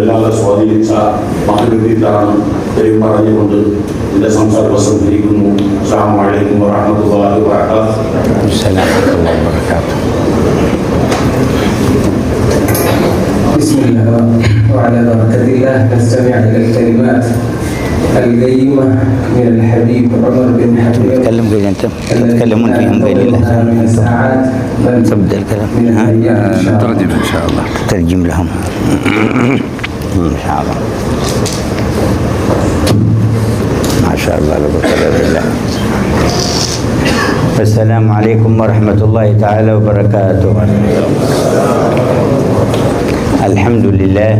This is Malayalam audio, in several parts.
വല്ലാതെ സ്വാധീനിച്ച മഹൽവിദ്യയാണ് പെരുമ്പറഞ്ഞുകൊണ്ട് എൻ്റെ സംസാര പ്രസംഗിക്കുന്നു. അസ്സലാമു അലൈക്കും വറഹ്മത്തുള്ളാഹി വബറകാതുഹു. بسم الله وعلى بركة الله نستمع إلى الكلمات القيمة من الحبيب عمر بن حبيب. تكلم قليلا أنت تتكلمون فيهم قليلا. من الساعات تبدأ الكلام. نترجم إن شاء الله. ترجم لهم إن شاء الله. ما شاء الله لا قوة إلا بالله. السلام عليكم ورحمة الله تعالى وبركاته. الحمد لله،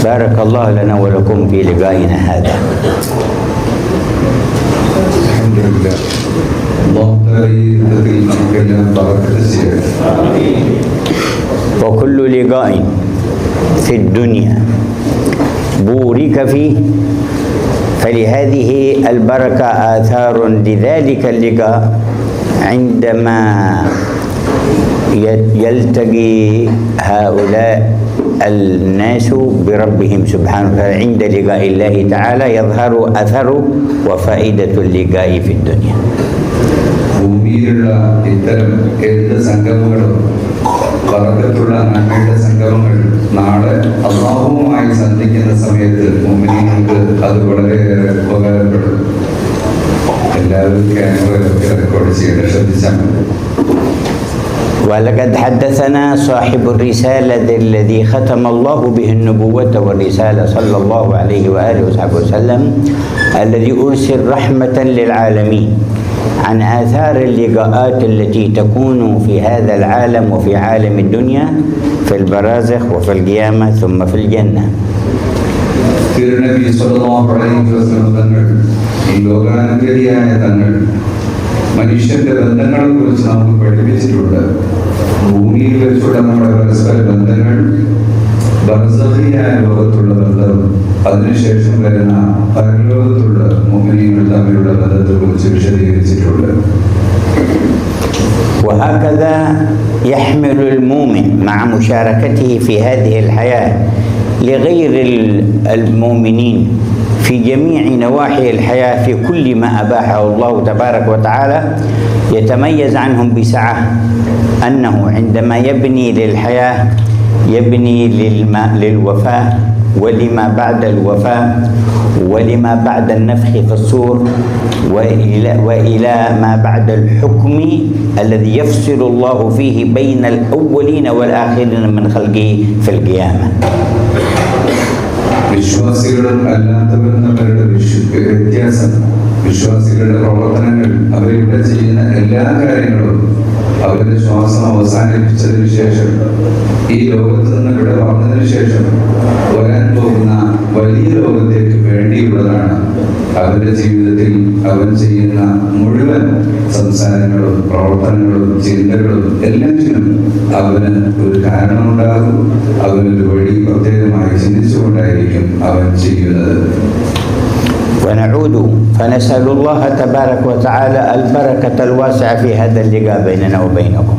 بارك الله لنا ولكم في لقائنا هذا. الحمد لله. الله وكل لقاء في الدنيا بورك فيه، فلهذه البركة آثار لذلك اللقاء عندما يلتقي هؤلاء الناس بربهم سبحانه وتعالى. عند لقاء الله تعالى يظهر أثر وفائدة اللقاء في الدنيا. ഭൂമിയിലുള്ള ഇത്തരം എന്ത് സംഗമങ്ങളും വർഗത്തുള്ള നന്മയുടെ സംഗമങ്ങൾ നാളെ അല്ലാഹുവുമായി സന്ധിക്കുന്ന സമയത്ത് മുഅ്മിനീങ്ങൾക്ക് അത് വളരെയേറെ ഉപകാരപ്പെടും. എല്ലാവരും ക്യാമറയിലൊക്കെ റെക്കോർഡ് ചെയ്യേണ്ട ശ്രദ്ധിച്ചാൽ മതി. ولقد حدثنا صاحب الرسالة الذي ختم الله به النبوة والرسالة صلى الله عليه وآله وصحبه وسلم، الذي أرسل رحمة للعالمين، عن آثار اللقاءات التي تكون في هذا العالم وفي عالم الدنيا، في البرازخ وفي القيامة ثم في الجنة. തിരുനബി സ്വല്ലല്ലാഹു അലൈഹി വസല്ലം തങ്ങൾ ഈ ലോകാനുഗ്രഹിയായ തങ്ങൾ മനുഷ്യന്റെ ബന്ധങ്ങളെ കുറിച്ച് നമുക്ക് പഠിപ്പിച്ചിട്ടുണ്ട്. ഭൂമിയിൽ വെച്ചുള്ള നമ്മുടെ പരസ്പര ബന്ധങ്ങൾ, ബർസഖിയായ ലോകത്തുള്ള ബന്ധം, അതിനുശേഷം വരുന്ന പരലോകത്തുള്ള മുഅ്മിനീങ്ങൾ തമ്മിലുള്ള ബന്ധത്തെ കുറിച്ച് വിശദീകരിച്ചിട്ടുണ്ട്. وهكذا يحمل المؤمن مع مشاركته في هذه الحياة لغير المؤمنين في جميع نواحي الحياة، في كل ما أباحه الله تبارك وتعالى، يتميز عنهم بسعة، أنه عندما يبني للحياة يبني للوفاة ولما بعد الوفاة ولما بعد النفخ في الصور وإلى ما بعد الحكم الذي يفصل الله فيه بين الأولين والآخرين من خلقه في القيامة. വിശ്വാസികളും അല്ലാത്തവരും തമ്മിലുള്ള വ്യത്യാസം, വിശ്വാസികളുടെ പ്രവർത്തനങ്ങൾ, അവരിവിടെ ചെയ്യുന്ന എല്ലാ കാര്യങ്ങളും അവരുടെ ശ്വാസം അവസാനിപ്പിച്ചതിന് ശേഷം, ഈ ലോകത്ത് നിന്ന് ഇവിടെ വന്നതിന് ശേഷം വരാൻ പോകുന്ന വലിയ ലോകത്തേക്ക് വേണ്ടിയുള്ളതാണ്. അവരുടെ ജീവിതത്തിൽ അവൻ ചെയ്യുന്ന മുഴുവൻ സംസാരങ്ങളും പ്രവർത്തനങ്ങളും ചിന്തകളും എല്ലാറ്റിനും അവന് ഒരു കാരണമുണ്ടാകും. അവനൊരു വഴി പ്രത്യേകമായി ചിന്തിച്ചുകൊണ്ടായിരിക്കും അവൻ ചെയ്യുന്നത്. ونعود فنسأل الله تبارك وتعالى البركة الواسعة في هذا اللقاء بيننا وبينكم.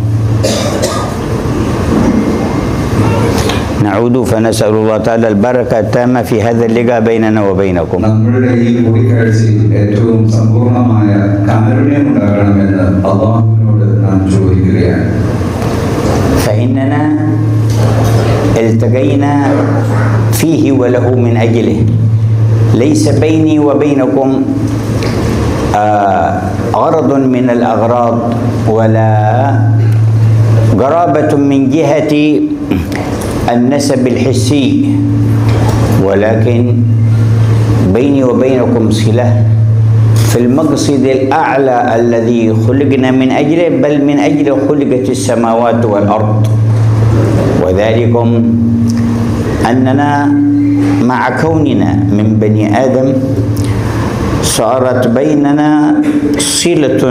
نعود فنسأل الله تعالى البركة التامة في هذا اللقاء بيننا وبينكم. നമ്മുടെ ഈ കൂടിക്കാഴ്ചയിൽ ഏറ്റവും സമ്പൂർണ്ണമായ കാരുണ്യം ഉണ്ടാകണമെന്ന് അല്ലാഹുവിനോട് നാം ചോദിക്കുകയാണ്. فإننا التقينا فيه وله من أجله، ليس بيني وبينكم غرض من الأغراض ولا قرابة من جهة النسب الحسي، ولكن بيني وبينكم صلة في المقصد الأعلى الذي خلقنا من أجله، بل من أجل خلقت السماوات والأرض، وذلكم أننا مع كوننا من بني آدم صارت بيننا صلة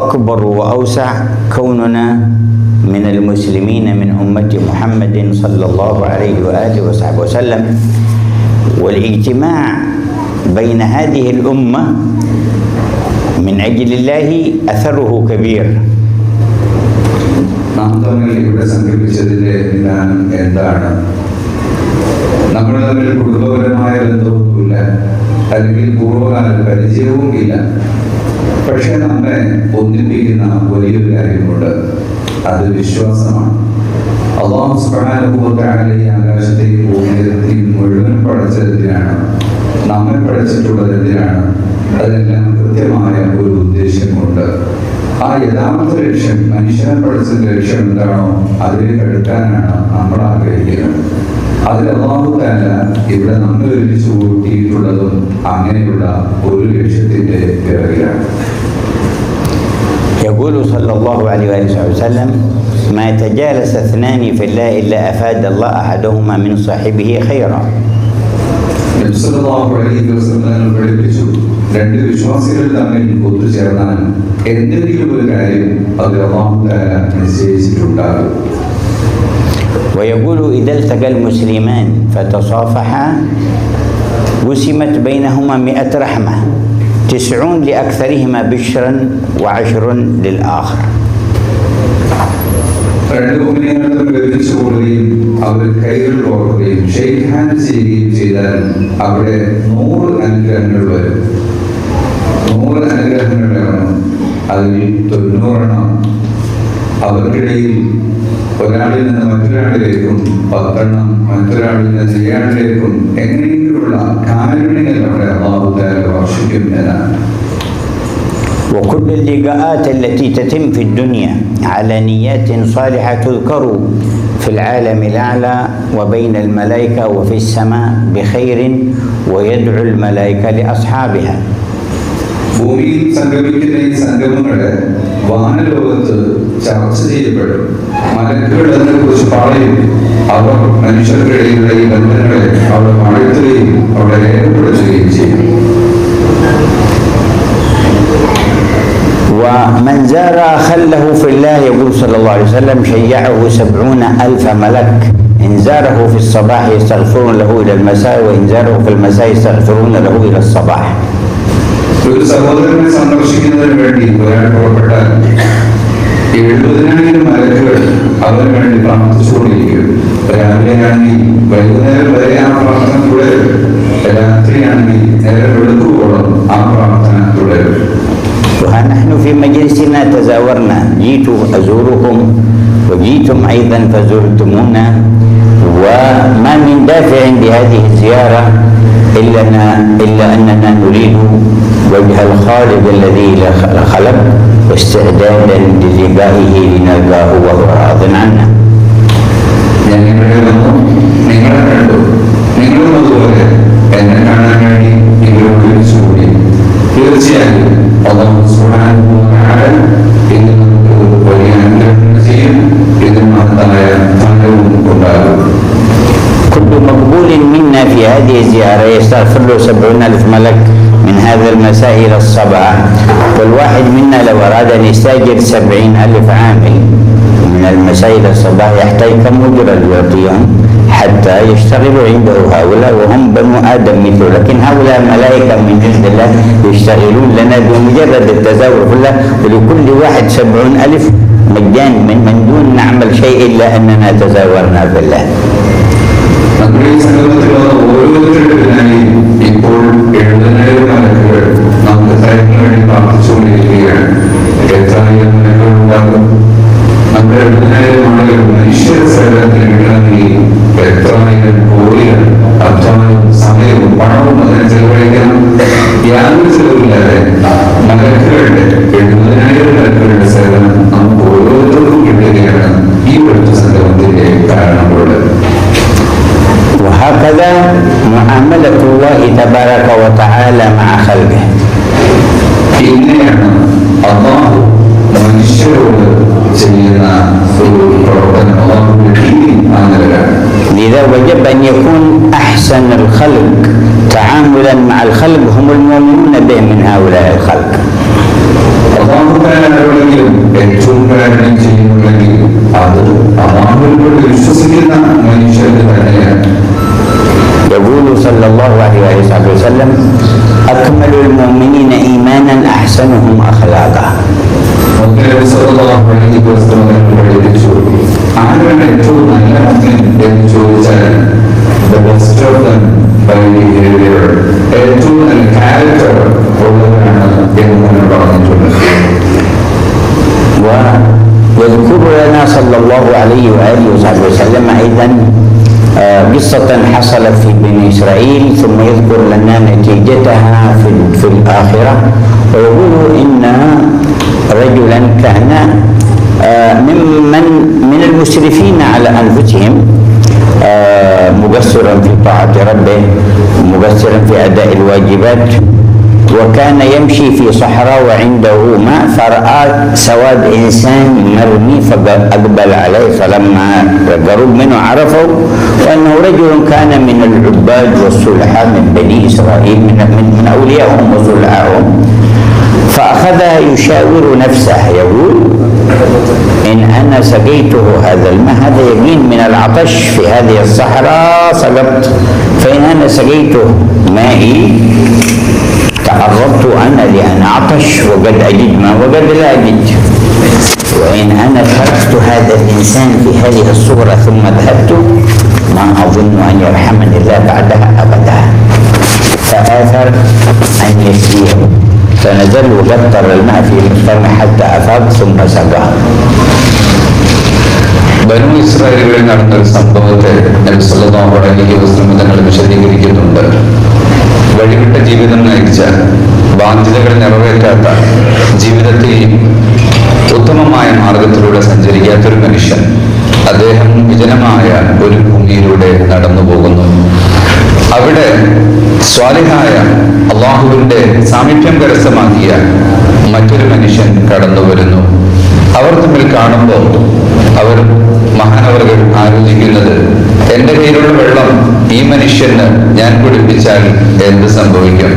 أكبر وأوسع، كوننا من المسلمين من أمة محمد صلى الله عليه وآله وصحبه وسلم. والاجتماع بين هذه الأمة من أجل الله أثره كبير. നാം തമ്മിൽ ഇവിടെ സംഘടിപ്പിച്ചതിന്റെ വിധാനം എന്താണ്? തമ്മിൽ കുടുംബപരമായ ബന്ധമൊന്നുമില്ല, അല്ലെങ്കിൽ പൂർവ്വകാല പരിചയവും ഇല്ല. പക്ഷെ നമ്മെ ഒന്നിപ്പിക്കുന്ന വലിയൊരു കാര്യമുണ്ട്, അത് വിശ്വാസമാണ്. അല്ലാഹു സുബ്ഹാനഹു വ തആല ഈ ആകാശത്തെയും ഭൂമിയെയും മുഴുവൻ പടച്ചതിനാണ്, നമ്മെ പടച്ചിട്ടുള്ളത് എന്തിനാണ്? അതെല്ലാം കൃത്യമായ ഒരു ഉദ്ദേശമുണ്ട്. ആ യഥാർത്ഥ ലക്ഷ്യം, മനുഷ്യനെ പഠിച്ചതിന്റെ ലക്ഷ്യം എന്താണോ അതിലേക്ക് എടുക്കാനാണ് നമ്മൾ ആഗ്രഹിക്കുന്നത്. അതിൽ അല്ലാഹു തആല ഇവിടെ നമ്മൾ ഒരുമിച്ച് കൂട്ടിയിട്ടുള്ളതും അങ്ങനെയുള്ള ഒരു ലക്ഷ്യത്തിന്റെ പിറകിലാണ്. يقول صلى الله عليه وآله وسلم: ما تجالس اثنان في الله إلا أفاد الله أحدهما من صاحبه خيرا. നബി സല്ലല്ലാഹു അലൈഹി വസല്ലം പഠിപ്പിച്ചു, രണ്ട് വിശ്വാസികൾ തമ്മിൽ ഒത്തുചേർന്നാൽ എന്തെങ്കിലും ഒരു കാര്യം അത് അല്ലാഹു തആല നിശ്ചയിച്ചിട്ടുണ്ടാകും. ويقول: إذا التقى المسلمان فتصافحا وسمت بينهما 100 رحمة 90 لأكثرهما بشرا و10 للآخر. രണ്ട് മുഅ്മിനീങ്ങൾ തമ്മിൽ ഒരുമിച്ച് കൂടുകയും അവർ കൈകൾ കോർക്കുകയും ഷെയ്ക്ക് ഹാൻഡ് ചെയ്യുകയും ചെയ്താൽ അവിടെ 100 അനുഗ്രഹങ്ങൾ വരും. 100 അനുഗ്രഹങ്ങൾ വേണം. അതിൽ 90 അവർക്കിടയിൽ ഒരാളിൽ നിന്ന് മറ്റൊരാളിലേക്കും 10 മറ്റൊരാളിൽ നിന്ന് ഇയാളിലേക്കും എങ്ങനെയെങ്കിലുള്ള കാരുണ്യങ്ങൾ അവിടെ അല്ലാഹു തആല വർഷിക്കും എന്നാണ്. وكل اللقاءات التي تتم في الدنيا على نيات صالحة تذكر في العالم الأعلى وبين الملائكة وفي السماء بخير ويدعو الملائكة لأصحابها. ഭൂമിയിൽ സംഗമിക്കുന്ന ഈ സംഗമങ്ങളെ വാനലോകത്ത് ചർച്ച ചെയ്യപ്പെടും. മലക്കുകൾ അതിനെക്കുറിച്ച് പറയും. അവർ മനുഷ്യർക്കിടയിലുള്ള ഈ ബന്ധങ്ങളെ അവിടെ വാഴ്ത്തുകയും അവിടെ രേഖപ്പെടുത്തുകയും ചെയ്യും. ومن زار خله في الله يقول صلى الله عليه وسلم شيعه 70,000 ملك. إن زاره في الصباح يستغفرون له إلى المساء وإن زاره في المساء يستغفرون له إلى الصباح. ഒരു സഹോദരനെ സന്ദർശിക്കുന്നതിന് വേണ്ടി ഒരാൾ പുറപ്പെട്ടാൽ 70,000 മലക്കുകൾ അവന് വേണ്ടി പ്രാർത്ഥിച്ചുകൊണ്ടിരിക്കും. രാവിലെയാണെങ്കിൽ വൈകുന്നേരം വരെ ആ പ്രാർത്ഥന തുടരും. രാത്രിയാണെങ്കിൽ നേരെ വെളുക്കുവോളം ആ പ്രാർത്ഥന തുടരും. ونحن في مجلسنا تزاورنا، جئت أزوركم وجئتم أيضا فزرتمونا، وما من دافع لهذه الزيارة إلا أننا نريد وجه الخالق الذي خلق واستعدادا للقائه لنلقاه وهو راض عنا. നിങ്ങളെ കണ്ടു, നിങ്ങളും അതുപോലെ എന്നെ കാണാൻ വേണ്ടി നിങ്ങൾ വിളിച്ചുകൂടി. തീർച്ചയായും അല്ലാഹു സുബ്ഹാനഹു വ തആല ഇത് നമുക്ക് വലിയ അനുഗ്രഹം ചെയ്യും. ഇതിന് മഹത്തായ ഫലവും ഉണ്ടാകും. كل مقبول منا في هذه الزيارة يستغفر له 70,000 ملك من هذا المساء إلى الصباح، والواحد منا لو أراد أن يستأجر 70,000 عامل من المساء إلى الصباح يحتاج كم أجرة يعطيهم حتى يشتغلوا عنده هؤلاء وهم بنو آدم مثله، لكن هؤلاء ملائكة من عند الله يشتغلون لنا بمجرد التزاور في الله، ولكل واحد 70,000 مجان من دون نعمل شيء إلا أننا تزاورنا في الله. നമ്മുടെ ഈ സംഗമത്തിലുള്ള ഓരോരുത്തരുടെ പിന്നാലെ ഇപ്പോൾ 70,000 മലക്കുകൾ നമുക്ക് സൈന്യത്തിന് വേണ്ടി പ്രാർത്ഥിച്ചുകൊണ്ടിരിക്കുകയാണ്. എത്രായിരം മലക്കുകൾ ഉണ്ടാകും? നമ്മുടെ 70,000 ആളുകൾ മനുഷ്യ സേവനത്തിന് കിട്ടണമെങ്കിൽ എത്രായിരം കോടികൾ അധ്വാനവും സമയവും പണവും അതിനെ ചെലവഴിക്കണം. യാതൊരു ചെലവില്ലാതെ മലക്കുകളുടെ 70,000 മലക്കുകളുടെ സേവനം നമുക്ക് ഓരോരുത്തർക്കും കിട്ടുകയാണ് ഈ ഒറ്റ സംഗമത്തിന്റെ കാരണമുള്ളത്. وهكذا معاملة الله تبارك وتعالى مع خلقه. ഇങ്ങനെയാണ് അല്ലാഹു മനുഷ്യരോട് ചെയ്യുന്ന ഒരു പ്രവർത്തനം. അല്ലാഹുവിന്റെ രീതി അങ്ങനെയാണ്. لذا وجب أن يكون أحسن الخلق تعاملا مع الخلق هم المؤمنون به من هؤلاء الخلق. അല്ലാഹുവിനോടെങ്കിലും ഏറ്റവും കാരുണ്യം ചെയ്യുന്നുണ്ടെങ്കിൽ അത് അല്ലാഹുവിനോട് വിശ്വസിക്കുന്ന മനുഷ്യർക്ക് തന്നെയാണ്. يقول صلى الله عليه وسلم: أكمل المؤمنين إيمانا أحسنهم أخلاقا. ആരാണ് ഏറ്റവും നല്ല മുഅ്മിൻ എന്ന് ചോദിച്ചാൽ the best of them قصة حصلت في بني إسرائيل ثم يذكر لنا نتيجتها في الآخرة، ويقول إن رجلا كان من المسرفين على أنفسهم، مقصرا في طاعة ربه، مقصرا في أداء الواجبات، وكان يمشي في صحراء وعنده ماء، فرأى سواد إنسان مرمي فأقبل عليه، فلما قرب منه عرفوا وأنه رجل كان من العباد والصلحاء من بني إسرائيل، من أوليائهم وصلحائهم، فأخذها يشاور نفسه يقول: إن أنا سقيته هذا الماء، هذا يقين من العطش في هذه الصحراء سقطت، فإن أنا سقيته مائي تعرضت أنا لأن أعطش وقد أجد ماء وقد لا أجد، وإن أنا تركت هذا الإنسان في هذه الصورة ثم ذهبت ما أظن أن يرحمني الله بعدها أبدا، فآثر أن يسقيه، فنزل وقطر الماء في الفم حتى أفاض ثم سقاه. ബനു ഇസ്രായേലുകളിൽ നടന്നൊരു സംഭവത്തെ നബി സല്ലല്ലാഹു അലൈഹി വസല്ലം തങ്ങൾ വിശദീകരിക്കുന്നുണ്ട്. വഴിവിട്ട ജീവിതം നയിച്ച, ബാധ്യതകൾ നിറവേറ്റാത്ത, ജീവിതത്തിൽ ഉത്തമമായ മാർഗത്തിലൂടെ സഞ്ചരിക്കാത്തൊരു മനുഷ്യൻ, അദ്ദേഹം വിജനമായ ഒരു ഭൂമിയിലൂടെ നടന്നു പോകുന്നു. അവിടെ സ്വാലിഹായ അള്ളാഹുവിന്റെ സാമീപ്യം കരസ്ഥമാക്കിയ മറ്റൊരു മനുഷ്യൻ കടന്നു വരുന്നു. അവർ തമ്മിൽ കാണുമ്പോൾ അവർ മഹാനവറുകൾ ആലോചിക്കുന്നത്, എന്റെ കയ്യിലുള്ള വെള്ളം ഈ മനുഷ്യന് ഞാൻ കുടിപ്പിച്ചാൽ എന്ത് സംഭവിക്കും?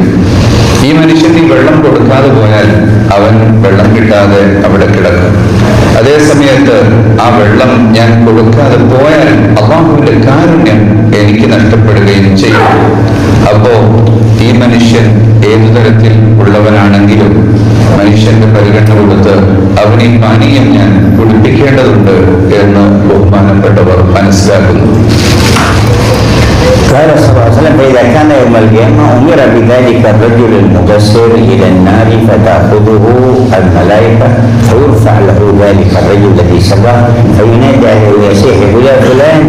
ഈ മനുഷ്യൻ ഈ വെള്ളം കൊടുക്കാതെ പോയാൽ അവൻ വെള്ളം കിട്ടാതെ അവിടെ കിടക്കും. അതേ സമയത്ത് ആ വെള്ളം ഞാൻ കൊടുക്കാതെ പോയാൽ അള്ളാഹുവിന്റെ കാരുണ്യം എനിക്ക് നഷ്ടപ്പെടുകയും ചെയ്യും. അപ്പോ ഈ മനുഷ്യൻ ഏതു തരത്തിൽ ഉള്ളവനാണെങ്കിലും മനുഷ്യന്റെ പരിഗണന കൊടുത്ത് അവന് ഈ പാനീയം ഞാൻ കുടിപ്പിക്കേണ്ടതുണ്ട് എന്ന് ബഹുമാനപ്പെട്ടവർ മനസ്സിലാക്കുന്നു. قال صلى الله عليه وسلم: فإذا كان يوم القيامة أمر بذلك الرجل المقصر إلى النار فتأخذه الملائكة فيرفع له ذلك الرجل الذي سقاه فينادى عليه ويصيح: يا فلان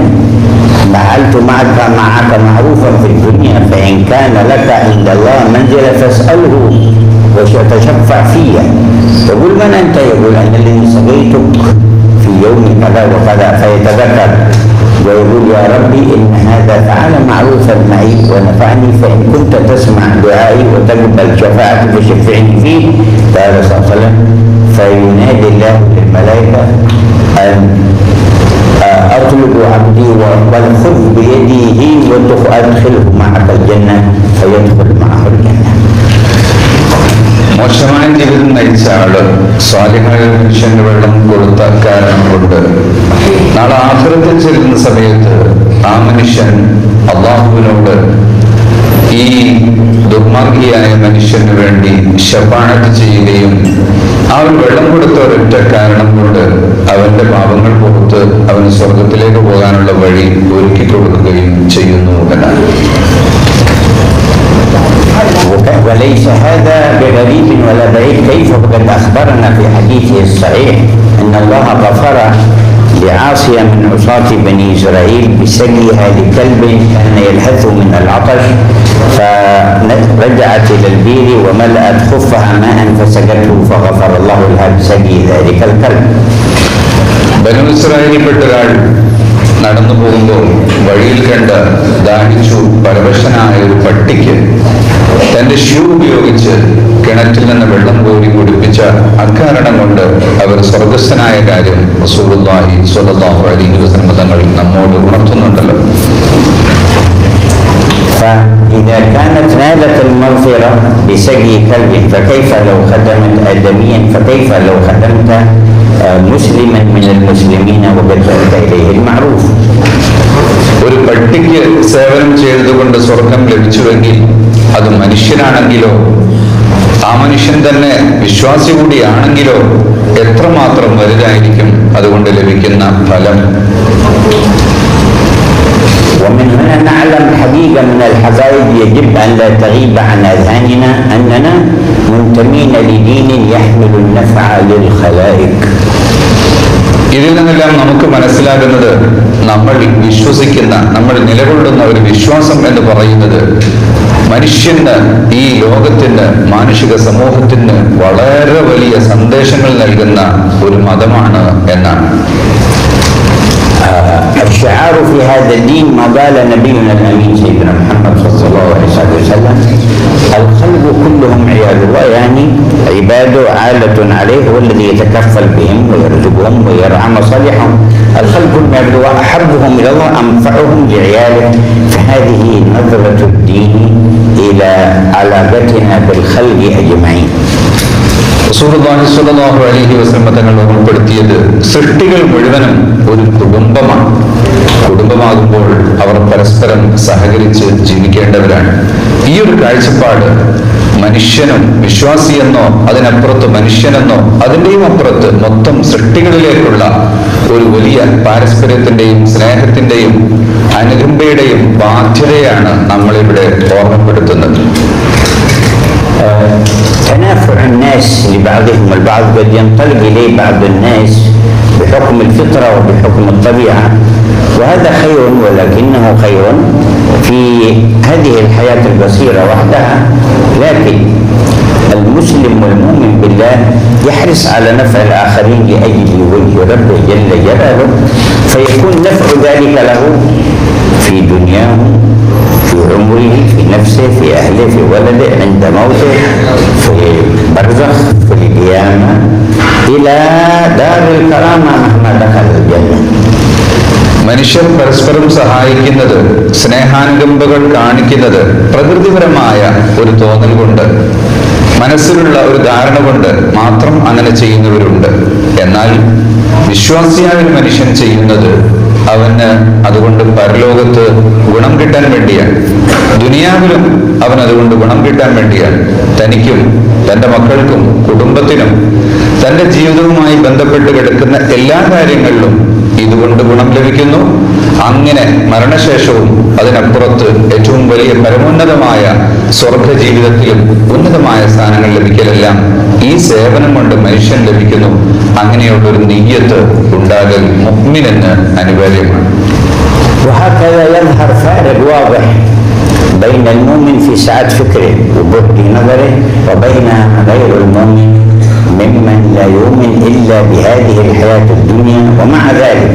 فعلت معك معروفا في الدنيا، فإن كان لك عند الله منزلة فاسأله وتشفع فيها. يقول: من أنت؟ يقول: أنا الذي سقيتك في يوم كذا وكذا، فيتذكر ويقول: يا ربي إن هذا فعل معروفا معي ونفعني، فإن كنت تسمع دعائي وتقبل شفاعتي فشفعني فيه. قال صلى الله عليه وسلم: فينادي الله للملائكة أن أطلب عبدي وخذ بيده وأدخله معك الجنة، فيدخل معه الجنة. മോശമായ ജീവിതം നയിച്ച ആള് സ്വാലിഹായ മനുഷ്യന് വെള്ളം കൊടുത്ത കാരണം കൊണ്ട് നാളെ ആഖിറത്തിൽ ചെല്ലുന്ന സമയത്ത് ആ മനുഷ്യൻ അള്ളാഹുവിനോട് ഈ ദുർമാർഗിയായ മനുഷ്യന് വേണ്ടി ശഫാഅത്ത് ചെയ്യുകയും അവൻ വെള്ളം കൊടുത്ത ഒരൊറ്റ കാരണം കൊണ്ട് അവന്റെ പാപങ്ങൾ പുറത്ത് അവന് സ്വർഗത്തിലേക്ക് പോകാനുള്ള വഴി ഒരുക്കി കൊടുക്കുകയും ചെയ്യുന്നു എന്നാണ്. وليس هذا بغريب ولا بعيد، كيف وقد أخبرنا في حديثه الصحيح أن الله غفر لعاصية من عصاة بني إسرائيل بسقيها لكلب كان يلهث من العطش، فرجعت إلى البير وملأت خفها ماء فسقته فغفر الله لها بسقي ذلك الكلب. ബനു ഇസ്രായേലിൽപ്പെട്ട ഒരാൾ നടന്നു പോകുമ്പോൾ വഴിയിൽ കണ്ട ദാഹിച്ചു പരവശനായ ഒരു പട്ടിക്ക് തന്റെ ഷൂ ഉപയോഗിച്ച് കിണറ്റിൽ നിന്ന് വെള്ളം കോരി കുടിപ്പിച്ച അക്കാരണം കൊണ്ട് അവർ സ്വർഗസ്ഥനായ കാര്യം റസൂലുള്ളാഹി സ്വല്ലല്ലാഹു അലൈഹി വസല്ലം തങ്ങൾ നമ്മോട് ഉണർത്തുന്നുണ്ടല്ലോ. فإذا كانت نالت المغفرة بسقي كلب فكيف لو خدمت آدميا، فكيف لو خدمت مسلما من المسلمين وبذلت إليه المعروف. ഒരു പട്ടിക്ക് സേവനം ചെയ്തതുകൊണ്ട് സ്വർഗം ലഭിച്ചുവെങ്കിൽ അത് മനുഷ്യനാണെങ്കിലോ ആ മനുഷ്യൻ തന്നെ വിശ്വാസി കൂടിയാണെങ്കിലോ എത്രമാത്രം വലുതായിരിക്കും അതുകൊണ്ട് ലഭിക്കുന്ന ഫലം. ومن هنا نعلم حقيقة من الحقائق يجب أن لا تغيب عن أذهاننا أننا منتمين لدين يحمل النفع للخلائق. ഇതിൽ നിന്നെല്ലാം നമുക്ക് മനസ്സിലാകുന്നത് നമ്മൾ വിശ്വസിക്കുന്ന, നമ്മൾ നിലകൊള്ളുന്ന ഒരു വിശ്വാസം എന്ന് പറയുന്നത് മനുഷ്യന്, ഈ ലോകത്തിന്, മാനുഷിക സമൂഹത്തിന് വളരെ വലിയ സന്ദേശങ്ങൾ നൽകുന്ന ഒരു മതമാണ് എന്നാണ്. الشعار في هذا الدين ما قال نبينا الامين سيدنا محمد صلى الله عليه وسلم: الخلق كلهم عيال الله، يعني عباده عالة عليه، هو الذي يتكفل بهم ويرزقهم ويرعى مصالحهم. الخلق كلهم عباد الله، احبهم الى الله انفعهم لعياله. فهذه نظرة الدين الى علاقتنا بالخلق اجمعين. റസൂലുള്ളാഹി സ്വല്ലല്ലാഹു അലൈഹി വസല്ലം തങ്ങൾ ഓർമ്മപ്പെടുത്തിയത് സൃഷ്ടികൾ മുഴുവനും ഒരു കുടുംബമാണ്. കുടുംബമാകുമ്പോൾ അവർ പരസ്പരം സഹകരിച്ച് ജീവിക്കേണ്ടവരാണ്. ഈ ഒരു കാഴ്ചപ്പാട് മനുഷ്യനും വിശ്വാസിയെന്നോ അതിനപ്പുറത്ത് മനുഷ്യനെന്നോ അതിൻ്റെയും അപ്പുറത്ത് മൊത്തം സൃഷ്ടികളിലേക്കുള്ള ഒരു വലിയ പാരസ്പര്യത്തിന്റെയും സ്നേഹത്തിന്റെയും അനുകമ്പയുടെയും ബാധ്യതയാണ് നമ്മളിവിടെ ഓർമ്മപ്പെടുത്തുന്നത്. تنافع الناس لبعضهم البعض قد ينطلق إليه بعض الناس بحكم الفطرة وبحكم الطبيعة، وهذا خير، ولكنه خير في هذه الحياة البصيرة وحدها. لكن المسلم والمؤمن بالله يحرص على نفع الآخرين لأجل وجه ربه جل جلاله، فيكون نفع ذلك له في دنياه، في عمره، في نفسه، في أهله، في ولده، عند موته، في برزخ، في القيامة، إلى دار الكرامة مهما دخل الجنة. മനുഷ്യർ പരസ്പരം സഹായിക്കുന്നത്, സ്നേഹാനുകമ്പകൾ കാണിക്കുന്നത് പ്രകൃതിപരമായ ഒരു തോന്നൽ കൊണ്ട്, മനസ്സിലുള്ള ഒരു ധാരണ കൊണ്ട് മാത്രം അങ്ങനെ ചെയ്യുന്നവരുണ്ട്. എന്നാൽ വിശ്വാസിയായ ഒരു മനുഷ്യൻ ചെയ്യുന്നത് അവന് അതുകൊണ്ട് പരലോകത്ത് ഗുണം കിട്ടാൻ വേണ്ടിയാണ്, ദുനിയാവിലും അവൻ അതുകൊണ്ട് ഗുണം കിട്ടാൻ വേണ്ടിയാണ്. തനിക്കും തൻ്റെ മക്കൾക്കും കുടുംബത്തിനും തൻ്റെ ജീവിതവുമായി ബന്ധപ്പെട്ട് കിടക്കുന്ന എല്ലാ കാര്യങ്ങളിലും ഇതുകൊണ്ട് ഗുണം ലഭിക്കുന്നു. അങ്ങനെ മരണശേഷവും അതിനപ്പുറത്ത് ഏറ്റവും വലിയ പരമോന്നതമായ സ്വർഗ ജീവിതത്തിലും ഉന്നതമായ സ്ഥാനങ്ങൾ ലഭിക്കലെല്ലാം ഈ സേവനം കൊണ്ട് മനുഷ്യൻ ലഭിക്കുന്നു. അങ്ങനെയുള്ള ഒരു നിയ്യത്ത് ഉണ്ടാകൽ മുഅ്മിനെന്ന് അനിവാര്യമാണ്. وهكذا يظهر فارق واضح بين المؤمن في سعة فكره وبعد نظره وبين غير المؤمن ممن لا يؤمن إلا بهذه الحياة الدنيا. ومع ذلك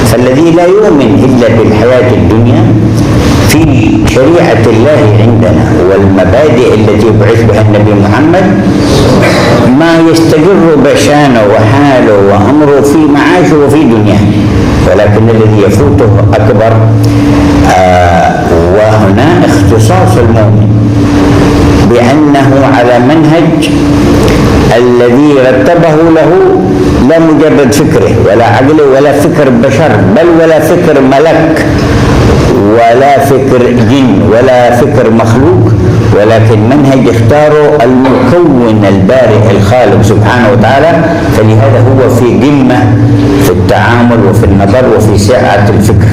فالذي لا يؤمن إلا بالحياة الدنيا في شريعة الله عندنا والمبادئ التي بعث بها النبي محمد ما يستقر بشانه وحاله وأمره في معاشه وفي دنياه، ولكن الذي يفوته أكبر. وهنا اختصاص المؤمن بأنه على منهج الذي رتبه له، لا مجرد فكره ولا عقله ولا فكر بشر، بل ولا فكر ملك ولا فكر جن ولا فكر مخلوق، ولكن منهج اختاره المكون البارئ الخالق سبحانه وتعالى. فلهذا هو في قمة في التعامل وفي النظر وفي سعة الفكر.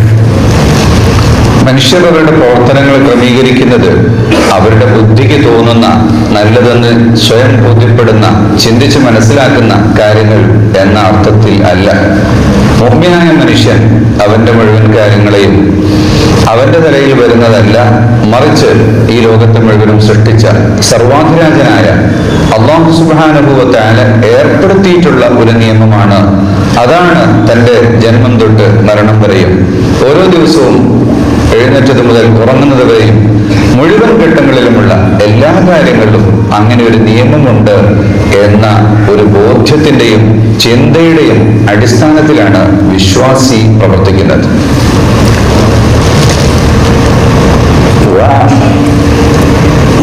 മനുഷ്യർ അവരുടെ പ്രവർത്തനങ്ങൾ ക്രമീകരിക്കുന്നത് അവരുടെ ബുദ്ധിക്ക് തോന്നുന്ന, നല്ലതെന്ന് സ്വയം ബോധ്യപ്പെടുന്ന, ചിന്തിച്ച് മനസ്സിലാക്കുന്ന കാര്യങ്ങൾ എന്ന അർത്ഥത്തിൽ അല്ല. മുഅ്മിനായ മനുഷ്യൻ അവന്റെ മുഴുവൻ കാര്യങ്ങളെയും അവന്റെ തലയിൽ വരുന്നതല്ല, മറിച്ച് ഈ ലോകത്തെ മുഴുവനും സൃഷ്ടിച്ച സർവാധിരാജനായ അല്ലാഹു സുബ്ഹാനഹു വ തആല ഏർപ്പെടുത്തിയിട്ടുള്ള ഒരു നിയമമാണ്. അതാണ് തന്റെ ജന്മം തൊട്ട് മരണം വരെയും ഓരോ ദിവസവും എഴുന്നേറ്റത് മുതൽ ഉറങ്ങുന്നത് വരെയും മുഴുവൻ ഘട്ടങ്ങളിലുമുള്ള എല്ലാ കാര്യങ്ങളിലും അങ്ങനെ ഒരു നിയമമുണ്ട് എന്ന ഒരു ബോധ്യത്തിന്റെയും ചിന്തയുടെയും അടിസ്ഥാനത്തിലാണ് വിശ്വാസി പ്രവർത്തിക്കുന്നത്.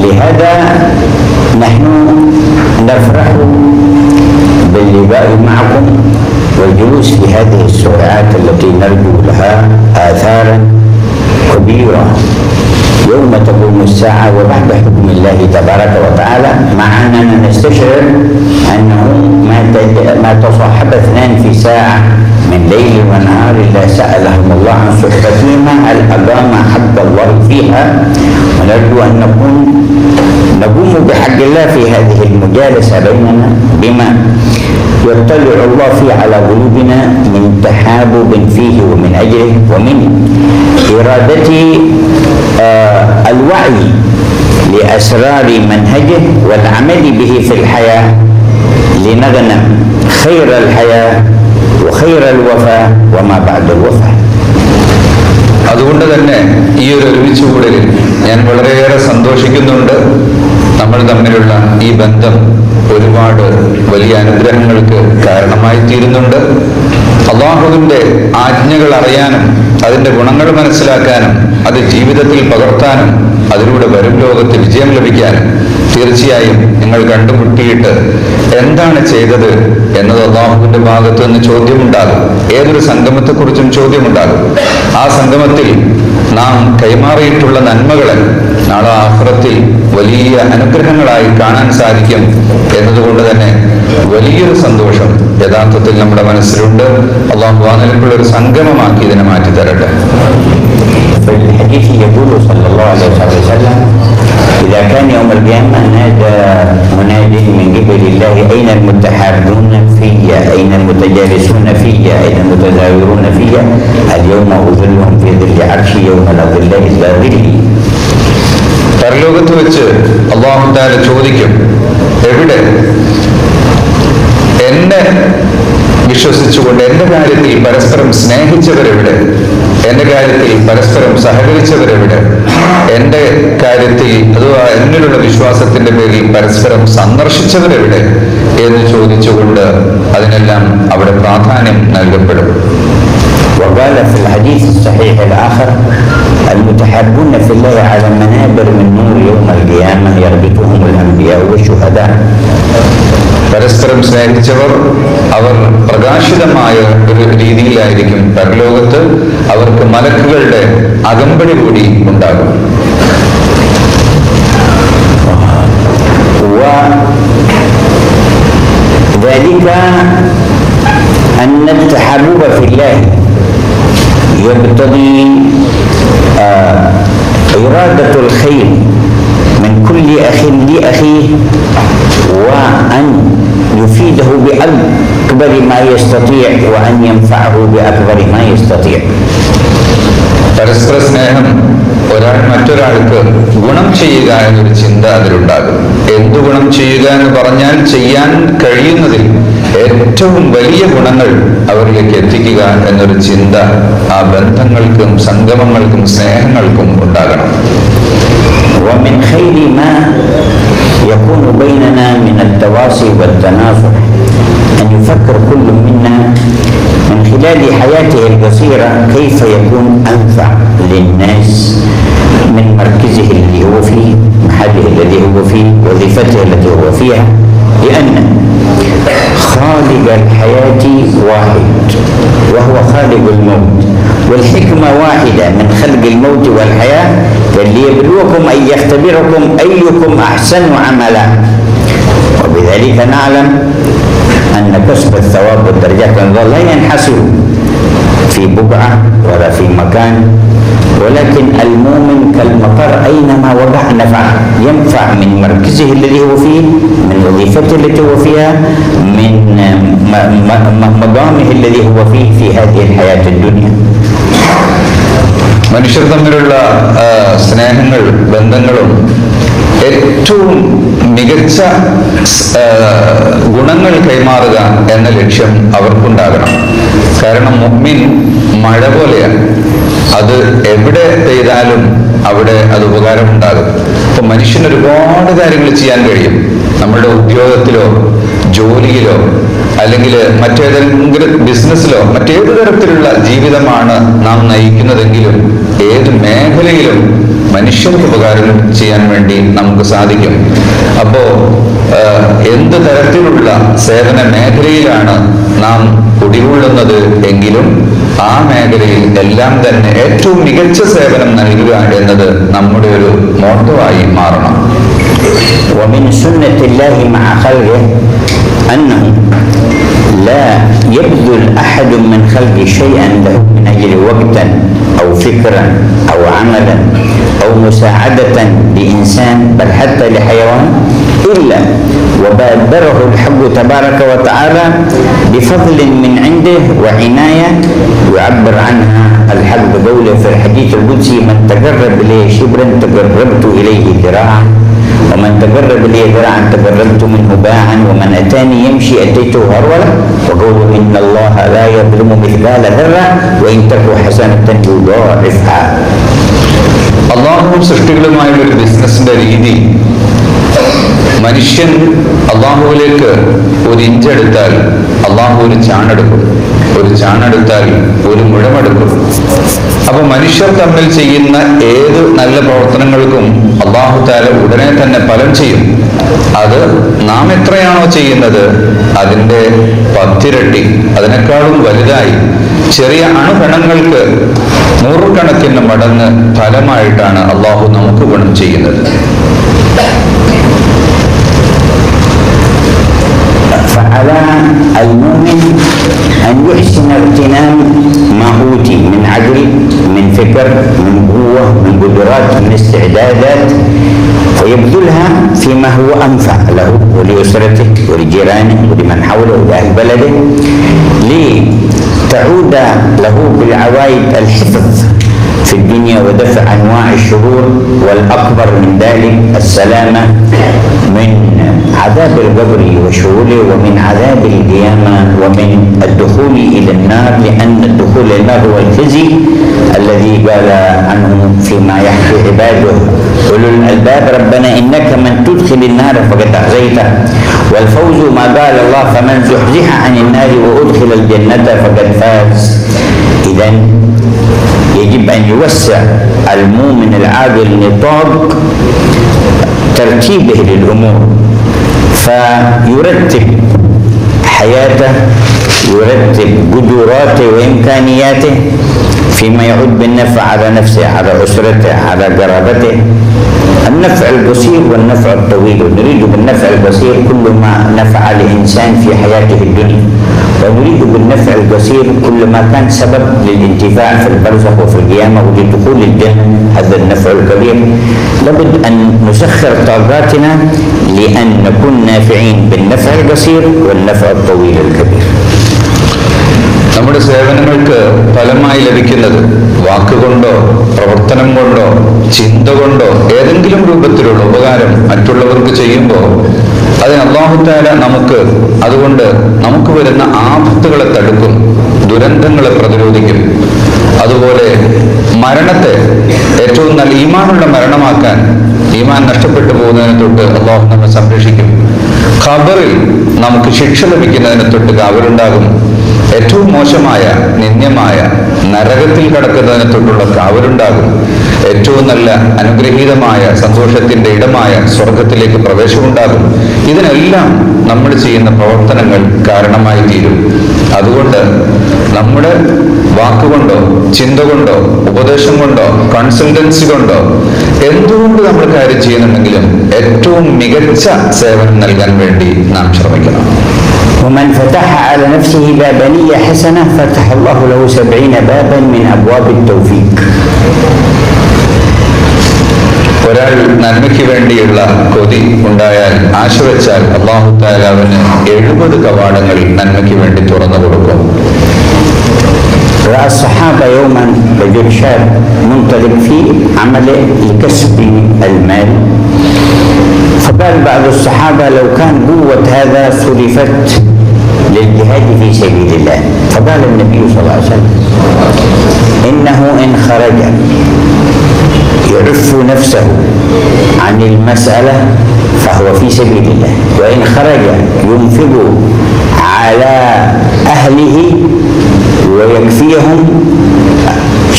لهذا نحن نفرح باللقاء معكم والجلوس في هذه الساعات. السرعات التي نرجو لها آثارا كبيرة في الحياة الدنيا والآخرة. وهذا الأمر الذي ينبغي أن يكون يوم تقوم الساعة وبعد حكم الله تبارك وتعالى، مع أننا نستشعر أنه ما تصاحب اثنان في ساعة من ليل ونهار إلا سألهم الله عن صحبتهما هل أقام حق الله فيها، ونرجو أن نقوم بحق الله في هذه المجالسة بيننا بما يطلع الله فيه على قلوبنا من تحابب فيه ومن أجله ومن إرادة الوعي لأسرار منهجه والعمل به في الحياة لنغنم خير الحياة وخير الوفاء وما بعد الوفاء. അതുകൊണ്ട് തന്നെ ഈ ഒരു ഒരുമിച്ചുകൂടലിൽ ഞാൻ വളരെയേറെ സന്തോഷിക്കുന്നുണ്ട്. നമ്മൾ തമ്മിലുള്ള ഈ ബന്ധം ഒരുപാട് വലിയ അനുഗ്രഹങ്ങൾക്ക് കാരണമായി തീരുന്നുണ്ട്. അല്ലാഹുവിന്റെ ആജ്ഞകൾ അറിയാനും അതിന്റെ ഗുണങ്ങൾ മനസ്സിലാക്കാനും അത് ജീവിതത്തിൽ പകർത്താനും അതിലൂടെ വരും ലോകത്ത് വിജയം ലഭിക്കാനും തീർച്ചയായും നിങ്ങൾ കണ്ടുമുട്ടിയിട്ട് എന്താണ് ചെയ്തത് എന്നത് അല്ലാഹുവിന്റെ ഭാഗത്ത് നിന്ന് ചോദ്യമുണ്ടാകും. ഏതൊരു സംഗമത്തെക്കുറിച്ചും ചോദ്യമുണ്ടാകും. ആ സംഗമത്തിൽ നാം കൈമാറിയിട്ടുള്ള നന്മകളെ നാളെ ആഖിറത്തിൽ വലിയ അനുഗ്രഹങ്ങളായി കാണാൻ സാധിക്കും എന്നതുകൊണ്ട് തന്നെ വലിയൊരു സന്തോഷം യഥാർത്ഥത്തിൽ നമ്മുടെ മനസ്സിലുണ്ട്. അല്ലാഹു ആ നിലക്കുള്ള ഒരു സംഗമമാക്കി ഇതിനെ മാറ്റി തരട്ടെ. في الحديث يقول صلى الله عليه وسلم إذا كان يوم القيامة نادى مناد من قبل الله أين المتحابون في، أين المتجالسون في، أين المتزاورون في، اليوم أظلهم في ظل عرشي يوم لا ظل إلا ظلي. പരലോകത്ത് വെച്ച് അല്ലാഹു തആല ചോദിക്കും, എവിടെ എന്നെ വിശ്വസിച്ചുകൊണ്ട് എന്റെ കാര്യത്തിൽ പരസ്പരം സ്നേഹിച്ചവരെവിടെ, എന്റെ കാര്യത്തിൽ പരസ്പരം സഹകരിച്ചവരെവിടെ, എന്റെ കാര്യത്തിൽ അഥവാ എന്നിലുള്ള വിശ്വാസത്തിന്റെ പേരിൽ പരസ്പരം സന്ദർശിച്ചവരെവിടെ എന്ന് ചോദിച്ചുകൊണ്ട് അതിനെല്ലാം അവിടെ പ്രാധാന്യം നൽകപ്പെടും. وقال في الحديث الصحيح الآخر المتحابون في الله على منابر من نور يوم القيامة يربطهم الأنبياء والشهداء. പരസ്പരം സ്നേഹിച്ചവർ അവർ പ്രകാശിതമായ ഒരു രീതിയിലായിരിക്കും പരലോകത്ത്. അവർക്ക് മലക്കുകളുടെ അകമ്പടി കൂടി ഉണ്ടാകും. وذلك أن التحابب في الله يقتضي إرادة الخير من كل أخ لأخيه وأن يفيده بأكبر ما يستطيع وأن ينفعه بأكبر ما يستطيع. പരസ്പര സ്നേഹം ഒരാൾ മറ്റൊരാൾക്ക് ഗുണം ചെയ്യുക എന്നൊരു ചിന്ത അതിലുണ്ടാകും. എന്തു ഗുണം ചെയ്യുക എന്ന് പറഞ്ഞാൽ ചെയ്യാൻ കഴിയുന്നതിൽ ഏറ്റവും വലിയ ഗുണങ്ങൾ അവരിലേക്ക് എത്തിക്കുക എന്നൊരു ചിന്ത ആ ബന്ധങ്ങൾക്കും സംഗമങ്ങൾക്കും സ്നേഹങ്ങൾക്കും ഉണ്ടാകണം. ومن خير ما يكون بيننا من التواصي والتناصح أن يفكر كل منا من خلال حياته القصيرة كيف يكون أنفع للناس من مركزه الذي هو فيه، محله الذي هو فيه، وظيفته التي هو فيها، لأن خالق الحياة واحد وهو خالق الموت، والحكمة واحدة من خلق الموت والحياة ليبلوكم أن يختبركم أيكم أحسن عملا. وبذلك نعلم أن كسب الثواب والدرجات عند الله لا ينحصر في بقعة ولا في مكان، ولكن المؤمن كالمطر أينما وقع نفع، ينفع من مركزه الذي هو فيه، من وظيفته التي هو فيها، من مقامه الذي هو فيه في هذه الحياة الدنيا. മനുഷ്യർ തമ്മിലുള്ള സ്നേഹങ്ങൾ ബന്ധങ്ങളും ഏറ്റവും മികച്ച ഗുണങ്ങൾ കൈമാറുക എന്ന ലക്ഷ്യം അവർക്കുണ്ടാകണം. കാരണം മുഅ്മിൻ മഴ പോലെയാണ്. അത് എവിടെ പെയ്താലും അവിടെ അത് ഉപകാരമുണ്ടാകും. അപ്പൊ മനുഷ്യന് ഒരുപാട് കാര്യങ്ങൾ ചെയ്യാൻ കഴിയും. നമ്മുടെ ഉദ്യോഗത്തിലോ ജോലിയിലോ അല്ലെങ്കിൽ മറ്റേതെങ്കിലും ബിസിനസ്സിലോ മറ്റേത് തരത്തിലുള്ള ജീവിതമാണ് നാം നയിക്കുന്നതെങ്കിലും ഏത് മേഖലയിലും മനുഷ്യർക്ക് ഉപകാരം ചെയ്യാൻ വേണ്ടി നമുക്ക് സാധിക്കും. അപ്പോ എന്ത് തരത്തിലുള്ള സേവന മേഖലയിലാണ് നാം കുടികൊള്ളുന്നത് എങ്കിലും ആ മേഖലയിൽ എല്ലാം തന്നെ ഏറ്റവും മികച്ച സേവനം നൽകുക എന്നത് നമ്മുടെ ഒരു മോട്ടോ ആയി മാറണം. ومن سنة الله مع خلقه أنه لا يبذل أحد من خلقه شيئا له من أجل وقتا أو فكرا أو عملا أو مساعدة لإنسان بل حتى لحيوان إلا وبادره الحق تبارك وتعالى بفضل من عنده وعناية يعبر عنها الحق بقوله في الحديث القدسي: من تقرب إليه شبرا تقربت إليه ذراعا ومن تقرب لي ذراعا تقربت منه باعا ومن أتاني يمشي أتيته هرولا وقوله: إن الله لا يظلم مثقال ذرة وإن تك حسنة يضاعفها. അള്ളാഹുവും സൃഷ്ടികളുമായുള്ള ഒരു ബിസിനസിന്റെ രീതി, മനുഷ്യൻ അള്ളാഹുവിലേക്ക് ഒരു ഇഞ്ചെടുത്താൽ അള്ളാഹു ഒരു ചാണെടുക്കും, ഒരു ചാണെടുത്താൽ ഒരു മുഴമെടുക്കും. അപ്പൊ മനുഷ്യർ തമ്മിൽ ചെയ്യുന്ന ഏത് നല്ല പ്രവർത്തനങ്ങൾക്കും അള്ളാഹു താല ഉടനെ തന്നെ ഫലം ചെയ്യും. അത് നാം എത്രയാണോ ചെയ്യുന്നത് അതിന്റെ 10 ഇരട്ടി, അതിനേക്കാളും വലുതായി ചെറിയ അണുകണങ്ങൾക്ക് 100 കണക്കിന് മടങ്ങ് ഫലമായിട്ടാണ് അള്ളാഹു നമുക്ക് ഗുണം ചെയ്യുന്നത്. فعلى المؤمن أن يحسن اغتنام ما أوتي من عقل، من فكر، من قوة، من قدرات، من استعدادات، ويبذلها فيما هو أنفع له ولأسرته ولجيرانه ولمن حوله ولأهل بلده، لتعود له بالعوائد الحفظ في الدنيا ودفع أنواع الشرور، والأكبر من ذلك السلامة من عذاب القبر وشغوله ومن عذاب القيامة ومن الدخول إلى النار، لأن الدخول إلى النار هو الخزي الذي قال عنه فيما يحكي عباده أولو الألباب: ربنا إنك من تدخل النار فقد أخزيته، والفوز ما قال الله: فمن زحزح عن النار وأدخل الجنة فقد فاز. إذن يجب أن يوسع المؤمن العاقل نطاق ترتيبه للأمور، فيرتب حياته، يرتب قدراته وإمكانياته فيما يعود بالنفع على نفسه، على أسرته، على قرابته. النفع القصير والنفع الطويل. نريد بالنفع القصير كل ما نفع الإنسان في حياته الدنيا، ونريد بالنفع القصير كل ما كان سبب للانتفاع في البرزخ وفي القيامة ولدخول الجنة. هذا النفع الكبير. لابد أن نسخر طاقاتنا لأن نكون نافعين بالنفع القصير والنفع الطويل الكبير. നമ്മുടെ സേവനങ്ങൾക്ക് ഫലമായി ലഭിക്കുന്നത് വാക്കുകൊണ്ടോ പ്രവർത്തനം കൊണ്ടോ ചിന്ത കൊണ്ടോ ഏതെങ്കിലും രൂപത്തിലുള്ള ഉപകാരം മറ്റുള്ളവർക്ക് ചെയ്യുമ്പോൾ അതിന് അല്ലാഹു തആല അതുകൊണ്ട് നമുക്ക് വരുന്ന ആപത്തുകളെ തടുക്കും, ദുരന്തങ്ങളെ പ്രതിരോധിക്കും. അതുപോലെ മരണത്തെ ഏറ്റവും നല്ല ഈമാനുള്ള മരണമാക്കാൻ, ഈമാൻ നഷ്ടപ്പെട്ടു പോകുന്നതിനെ തൊട്ട് അല്ലാഹു നമ്മെ സംരക്ഷിക്കും. ഖബറിൽ നമുക്ക് ശിക്ഷ ലഭിക്കുന്നതിനെ തൊട്ട് കാവലുണ്ടാകും. ഏറ്റവും മോശമായ നിന്ദ്യമായ നരകത്തിൽ കടക്കുന്നതിനെ തൊട്ടുള്ള കാവലുണ്ടാകും. ഏറ്റവും നല്ല അനുഗ്രഹീതമായ സന്തോഷത്തിന്റെ ഇടമായ സ്വർഗത്തിലേക്ക് പ്രവേശമുണ്ടാകും. ഇതിനെല്ലാം നമ്മൾ ചെയ്യുന്ന പ്രവർത്തനങ്ങൾ കാരണമായി തീരും. അതുകൊണ്ട് നമ്മുടെ വാക്കുകൊണ്ടോ ചിന്ത കൊണ്ടോ ഉപദേശം കൊണ്ടോ കൺസൾട്ടൻസി കൊണ്ടോ എന്തുകൊണ്ട് നമ്മൾ കാര്യം ചെയ്യുന്നുണ്ടെങ്കിലും ഏറ്റവും മികച്ച സേവനം നൽകാൻ വേണ്ടി നാം ശ്രമിക്കണം. ومن فتح على نفسه باب نية حسنة فتح الله له 70 بابا من أبواب التوفيق. ഒരാൾ നന്മയ്ക്ക് വേണ്ടിയുള്ള കൊതി ഉണ്ടായാൽ, ആശ വെച്ചാൽ അല്ലാഹു തആല അവന് 70 കവാടങ്ങൾ നന്മയ്ക്ക് വേണ്ടി തുറന്നു കൊടുക്കും. رأى الصحابة يوما رجل شاب منطلق في عمله لكسب المال، فقال بعض الصحابة: لو كان قوة هذا صرفت للجهاد في سبيل الله. فقال النبي صلى الله عليه وسلم: إنه إن خرج يعف نفسه عن المسألة فهو في سبيل الله، وإن خرج ينفق على أهله ويكفيهم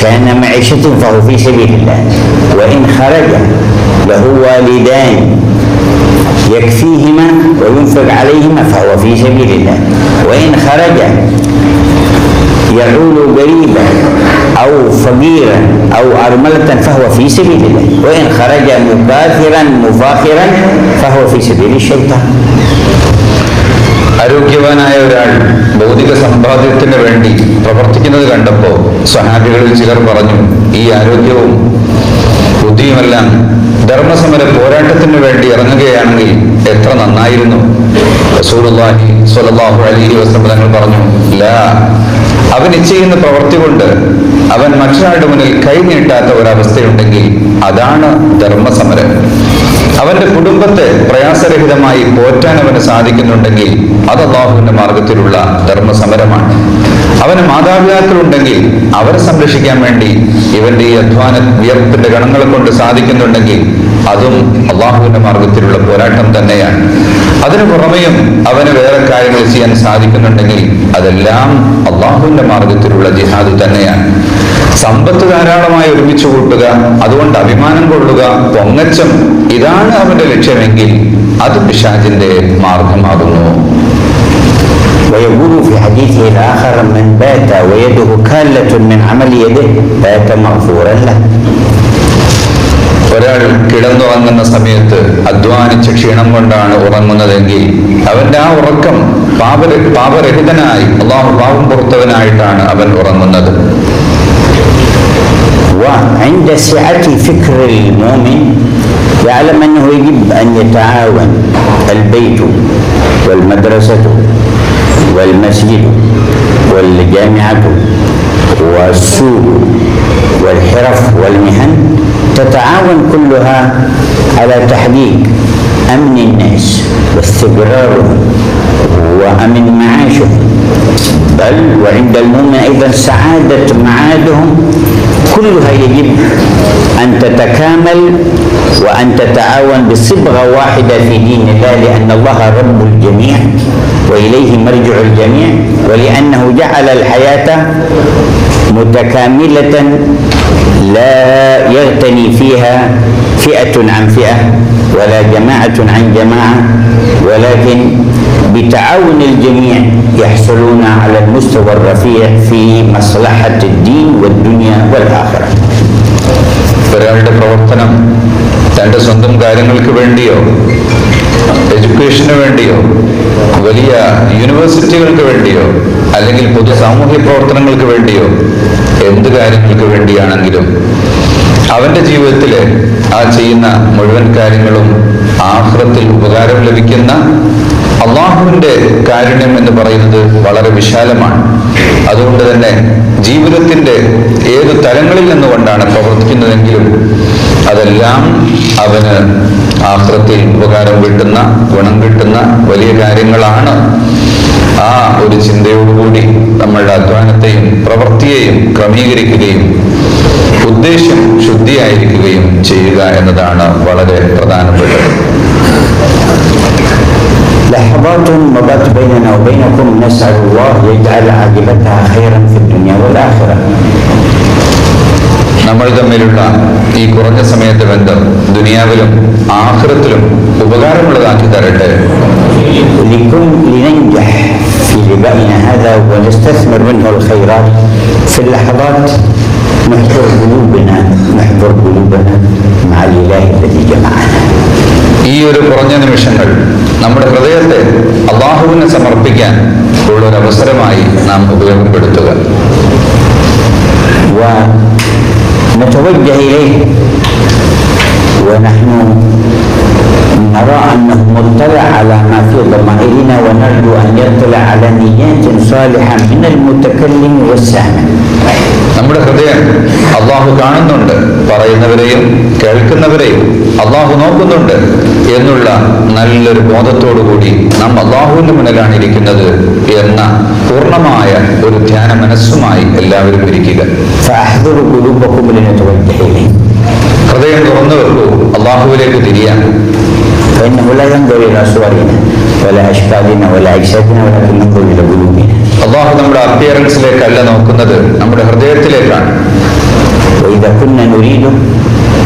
شأن معيشة فهو في سبيل الله. وإن خرج له والدان يكفيهما وينفق عليهما فهو في سبيل الله. وإن خرج يعول غريبا أو فقيرا أو أرملة فهو في سبيل الله. وإن خرج مكاثرا مفاخرا فهو في سبيل الشيطان. ആരോഗ്യവാനായ ഒരാൾ ഭൗതിക സമ്പാദ്യത്തിന് വേണ്ടി പ്രവർത്തിക്കുന്നത് കണ്ടപ്പോൾ സ്വഹാബികളിൽ ചിലർ പറഞ്ഞു, ഈ ആരോഗ്യവും ബുദ്ധിയുമെല്ലാം ധർമ്മസമര പോരാട്ടത്തിന് വേണ്ടി ഇറങ്ങുകയാണെങ്കിൽ എത്ര നന്നായിരുന്നു. റസൂലുള്ളാഹി സ്വല്ലല്ലാഹു അലൈഹി വസല്ലം തങ്ങൾ പറഞ്ഞു, ലാ, അവൻ ചെയ്യുന്ന പ്രവൃത്തി കൊണ്ട് അവൻ മറ്റൊരാളുടെ മുന്നിൽ കൈ നീട്ടാത്ത ഒരവസ്ഥയുണ്ടെങ്കിൽ അതാണ് ധർമ്മസമരം. അവന്റെ കുടുംബത്തെ പ്രയാസരഹിതമായി പോറ്റാൻ അവന് സാധിക്കുന്നുണ്ടെങ്കിൽ അത് അല്ലാഹുവിന്റെ മാർഗത്തിലുള്ള ധർമ്മസമരമാണ്. അവന് മാതാപിതാക്കളുണ്ടെങ്കിൽ അവരെ സംരക്ഷിക്കാൻ വേണ്ടി ഇവന്റെ ഈ അധ്വാന വിയർപ്പിന്റെ ഗണങ്ങളെ കൊണ്ട് സാധിക്കുന്നുണ്ടെങ്കിൽ അതും അല്ലാഹുവിന്റെ മാർഗത്തിലുള്ള പോരാട്ടം തന്നെയാണ്. അതിനു പുറമെയും അവന് വേറെ കാര്യങ്ങൾ ചെയ്യാൻ സാധിക്കുന്നുണ്ടെങ്കിൽ അതെല്ലാം അല്ലാഹുവിന്റെ മാർഗത്തിലുള്ള ജിഹാദ് തന്നെയാണ്. സമ്പത്ത് ധാരാളമായി ഒരുമിച്ച് കൂട്ടുക, അതുകൊണ്ട് അഭിമാനം കൊള്ളുക, പൊങ്ങച്ചം, ഇതാണ് അവന്റെ ലക്ഷ്യമെങ്കിൽ അത് പിശാചിന്റെ മാർഗമാകുന്നു. ويقول في حديثه الآخر: من بات ويده كالة من عمل يده بات مغفورا له. ഒരാൾ കിടന്നുറങ്ങുന്ന സമയത്ത് അധ്വാനിച്ച ക്ഷീണം കൊണ്ടാണ് ഉറങ്ങുന്നതെങ്കിൽ അവന്റെ ആ ഉറക്കം പാപരഹിതനായി, അല്ലാഹു പാപം പുറത്തവനായിട്ടാണ് അവൻ ഉറങ്ങുന്നത്. وعند سعة فكر المؤمن يعلم أنه يجب أن يتعاون البيت والمدرسة والمسجد والجامعة والسوق والحرف والمهن تتعاون كلها على تحقيق أمن الناس واستقرارهم وأمن معاشهم، بل وعند المؤمن أيضا سعادة معادهم كلها يجب أن تتكامل وأن تتعاون بصبغة واحدة في دين الله، لأن الله رب الجميع وإليه مرجع الجميع، ولأنه جعل الحياة متكاملة لا يغتني فيها فئة عن فئة ولا جماعة عن جماعة، ولكن بتعاون الجميع يحصلون على المستوى الرفيع في مصلحة الدين والدنيا والآخرة. ഒരാളുടെ പ്രവർത്തനം തന്റെ സ്വന്തം കാര്യങ്ങൾക്ക് വേണ്ടിയോ എഡ്യൂക്കേഷന് വേണ്ടിയോ വലിയ യൂണിവേഴ്സിറ്റികൾക്ക് വേണ്ടിയോ അല്ലെങ്കിൽ പൊതു സാമൂഹ്യ പ്രവർത്തനങ്ങൾക്ക് വേണ്ടിയോ എന്ത് കാര്യങ്ങൾക്ക് വേണ്ടിയാണെങ്കിലും അവന്റെ ജീവിതത്തിലെ ആ ചെയ്യുന്ന മുഴുവൻ കാര്യങ്ങളും ആഖിറത്തിൽ ഉപകാരം ലഭിക്കുന്ന അള്ളാഹുവിന്റെ കാരുണ്യം എന്ന് പറയുന്നത് വളരെ വിശാലമാണ്. അതുകൊണ്ട് തന്നെ ജീവിതത്തിന്റെ ഏത് തലങ്ങളിൽ നിന്നുകൊണ്ടാണ് പ്രവർത്തിക്കുന്നതെങ്കിലും അതെല്ലാം അവന് ആഖിറത്തിൽ ഉപകാരം കിട്ടുന്ന, ഗുണം കിട്ടുന്ന വലിയ കാര്യങ്ങളാണ്. ആ ഒരു ചിന്തയോടുകൂടി നമ്മളുടെ അധ്വാനത്തെയും പ്രവൃത്തിയെയും ക്രമീകരിക്കുകയും ഉദ്ദേശ്യം ശുദ്ധിയായിരിക്കുകയും ചെയ്യുക എന്നതാണ് വളരെ പ്രധാനപ്പെട്ടത്. لحظات مضت بيننا وبينكم نسأل الله يجعل عاقبتها خيرا في الدنيا والآخرة. നമ്മൾ തമ്മിലുള്ള ഈ കുറഞ്ഞ സമയത്തെ ബന്ധം ദുനിയാവിലും ആഖിറത്തിലും ഉപകാരമുള്ളതാക്കി തരട്ടെ. لننجح في لقائنا هذا ونستثمر منه الخيرات في اللحظات نحضر قلوبنا مع الإله الذي جمعنا. ഈ ഒരു കുറഞ്ഞ നിമിഷങ്ങൾ നമ്മുടെ ഹൃദയത്തെ അല്ലാഹുവിന് സമർപ്പിക്കാൻ ഉള്ളൊരു അവസരമായി നാം ഉപയോഗപ്പെടുത്തുക. ونتوجه إليه ونحن نرى أنه مطلع على ما في ضمائرنا ونرجو أن يطلع على نيات صالحة من المتكلم والسامع. നമ്മുടെ ഹൃദയം അള്ളാഹു കാണുന്നുണ്ട്, പറയുന്നവരെയും കേൾക്കുന്നവരെയും അള്ളാഹു നോക്കുന്നുണ്ട് എന്നുള്ള നല്ലൊരു ബോധത്തോടുകൂടി നാം അള്ളാഹുവിന്റെ മുന്നിലാണ് ഇരിക്കുന്നത് എന്ന പൂർണ്ണമായ ഒരു ധ്യാന മനസ്സുമായി എല്ലാവരും ഇരിക്കുക. ഹൃദയം തുറന്നു വെക്കൂ, അള്ളാഹുവിലേക്ക് തിരിയാൻ. അള്ളാഹു നമ്മുടെ അപ്പിയറൻസിലേക്കല്ല നോക്കുന്നത്, നമ്മുടെ ഹൃദയത്തിലേക്കാണ്. وإذا كنا نريده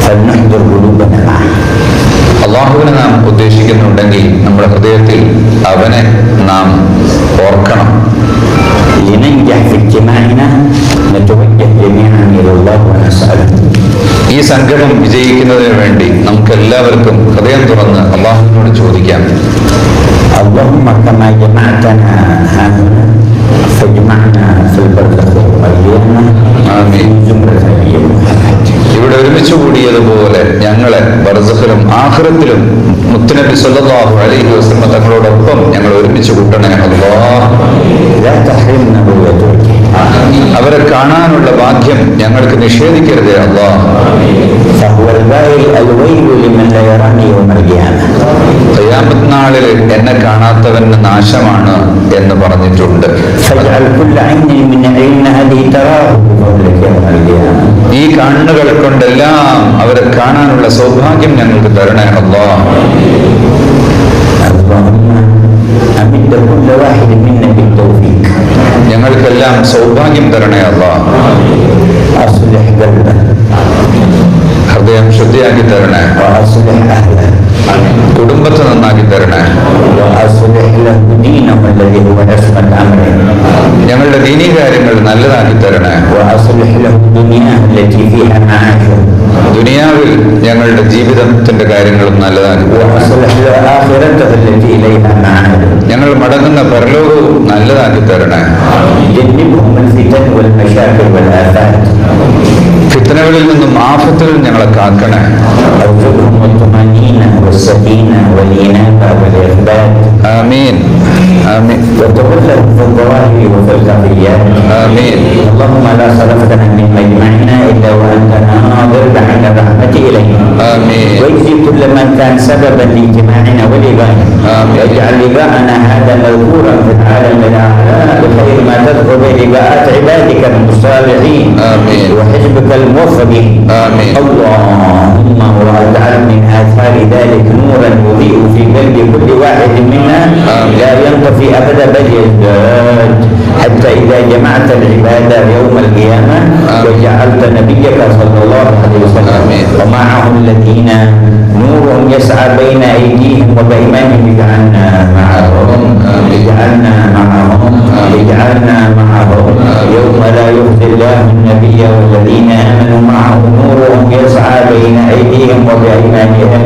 فلنحضر قلوبنا معه. അള്ളാഹുവിനെ നാം ഉദ്ദേശിക്കുന്നുണ്ടെങ്കിൽ നമ്മുടെ ഹൃദയത്തിൽ അവനെ നാം ഓർക്കണം. لننجح في اجتماعنا نتوجه جميعا إلى الله ونسأله. ഈ സംഗമം വിജയിക്കുന്നതിന് വേണ്ടി നമുക്ക് എല്ലാവർക്കും ഹൃദയം തുറന്ന് അള്ളാഹുവിനോട് ചോദിക്കാം. اللهم كما جمعتنا هنا فاجمعنا في البرزخ والقيامة في زمرة نبي محمد. ഇവിടെ ഒരുമിച്ച് കൂടിയതുപോലെ ഞങ്ങളെ ബർസഖിലും ആഖിറത്തിലും മുത്തുനബി സല്ലല്ലാഹു അലൈഹി വസല്ലം തങ്ങളോടൊപ്പം ഞങ്ങൾ ഒരുമിച്ച് കൂട്ടണേ അല്ലാഹ്. لا تحرمنا رؤيته. അവരെ കാണാനുള്ള ഭാഗ്യം ഞങ്ങൾക്ക് നിഷേധിക്കരുതേ അല്ലാഹ്. فهو الويل لمن لا يراني يوم القيامة. ഖിയാമത്ത് നാളിൽ എന്നെ കാണാത്തവന് നാശമാണ് എന്ന് പറഞ്ഞിട്ടുണ്ട്. فاجعل كل عين من عين هذه تراه بفضلك يوم القيامة. ഈ കണ്ണുകൾ കൊണ്ടെല്ലാം അവരെ കാണാനുള്ള സൗഭാഗ്യം ഞങ്ങൾക്ക് തരണേ അല്ലാഹ്. اللهم أمد كل واحد منا بالتوفيق. ഞങ്ങൾക്കെല്ലാം സൗഭാഗ്യം തരണേ അല്ലാഹ്. أصلح قلبه ഹൃദയം ശുദ്ധിയാക്കി തരണേ. وأصلح أهله കുടുംബത്തെ നന്നാക്കി തരണേ. وأصلح له دينه الذي هو عصمة أمره. ഞങ്ങളുടെ ദീനീ കാര്യങ്ങൾ നല്ലതാക്കി തരണേ. وأصلح له دنياه التي فيها معاشه. ദുനിയാവിൽ ഞങ്ങളുടെ ജീവിതത്തിന്റെ കാര്യങ്ങളും നല്ലതാക്കി തരണേ. وأصلح له آخرته التي إليها معاده. ഞങ്ങൾ മടങ്ങുന്ന പരലോകവും നല്ലതാക്കി തരണേ. جنبهم الفتن والمشاكل والآفات. ഫിത്നകളിൽ നിന്നും ആഫത്തിൽ ഞങ്ങളെ കാക്കണേ. ارزقهم الطمأنينة والسكينة والإنابة والإخبات. ആമീൻ ആമീൻ وتولهم في الظواهر وفي الخفيات. ആമീൻ. اللهم لا صرفتنا من مجمعنا إلا وأنت ناظر بعين الرحمة إلينا. آمين. واجزي كل من كان سببا لاجتماعنا ولقائنا. آمين. واجعل لقاءنا هذا مذكورا في العالم الأعلى بخير ما تذكر به لقاءات عبادك الصالحين. آمين. وحزبك الموفقين. آمين. اللهم واجعل من آثار ذلك نورا يضيء في قلب كل واحد منا. آمين. لا ينطفي أبدا بل يزداد حتى إذا جمعت العبادة يوم القيامة وجعلت نبيك صلى الله عليه وسلم آمين. ومعه الذين نورهم يسعى بين أيديهم وبأيمانهم اجعلنا معهم اجعلنا معهم اجعلنا معهم يوم لا يخزي الله النبي والذين آمنوا معه نورهم يسعى بين أيديهم وبأيمانهم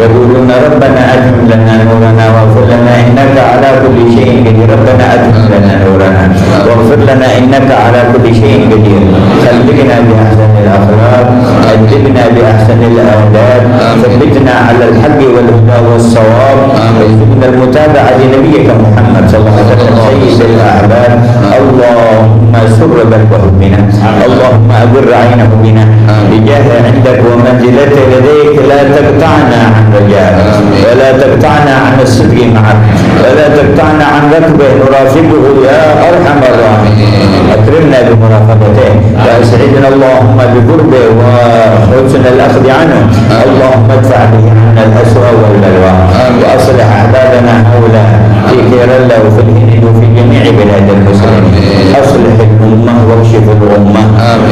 يقولون ربنا أتم لنا نورنا واغفر لنا إنك على كل شيء قدير. ربنا أتم لنا نورنا واغفر لنا إنك على كل شيء قدير. خلقنا بأحسن الأخلاق أدبنا بأحسن الآداب ثبتنا على الحق والهدى والصواب وارزقنا المتابعة لنبيك محمد صلى الله عليه وسلم سيد الأعباد. اللهم سر قلبه بنا اللهم أبر عينه بنا بجاه عندك ومنزلته لديك. لا تقطعنا عن رجائك ولا تقطعنا عن الصدق معك ولا تقطعنا عن ركبه نرافقه يا أرحم الراحمين. أكرمنا بمرافقته وأسعدنا اللهم بقربه وحسن الأخذ عنه. اللهم ادفع به عنا الأسوأ والبلوى وأصلح أحبابنا هؤلاء في كيرلا وفي الهند وفي جميع بلاد المسلمين. أصلح الأمة واكشف الأمة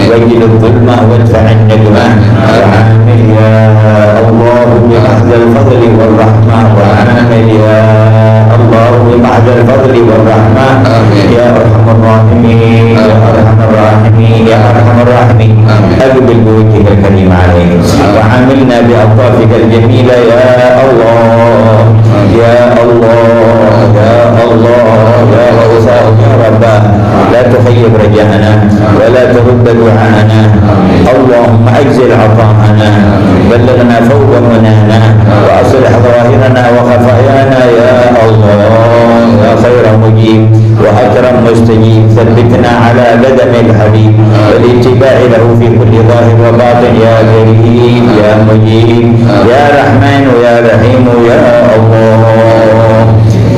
واجل الظلمة وادفع النجمة. وعامل يا الله بمحض الفضل والرحمة. وعامل يا الله بمحض الفضل والرحمة. يا أرحم الراحمين يا أرحم الراحمين يا أرحم الراحمين. أقبل بوجهك الكريم علينا وعاملنا بألطافك الجميلة يا الله يا الله يا الله يا غوثاه يا رباه. لا تخيب رجاءنا ولا ترد دعاءنا. اللهم أجزل عطاءنا بلغنا فوق منانا وأصلح ظواهرنا وخفايانا يا الله يا خير مجيب وأكرم مستجيب. ثبتنا على قدم الحبيب والاتباع له في كل ظاهر وباطن يا كريم يا مجيب يا رحمن يا رحيم يا الله.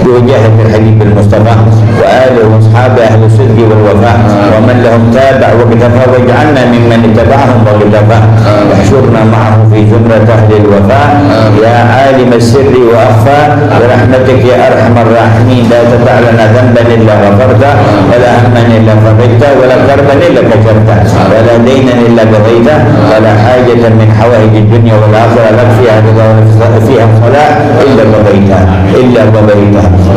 بوجاهة الحبيب المصطفى وآله وأصحابه أهل الصدق والوفاء ومن لهم تابع واقتفى، واجعلنا ممن اتبعهم واقتفى، واحشرنا معه في زمرة أهل الوفاء يا عالم السر وأخفى برحمتك يا أرحم الراحمين. لا تدع لنا ذنبا إلا غفرته، ولا هما إلا فرجته، ولا كربا إلا كشفته، ولا دينا إلا قضيته، ولا حاجة من حوائج الدنيا والآخرة لك فيها رضا فيها صلاح إلا قضيتها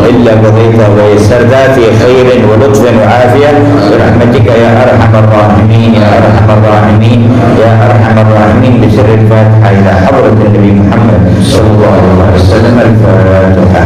إلا قضيتها ويسرتها في خير ولطف وعافية برحمتك يا أرحم الراحمين يا أرحم الراحمين يا أرحم الراحمين. بسر الفاتحة إلى حضرة النبي محمد صلى الله عليه وسلم. الفاتحة.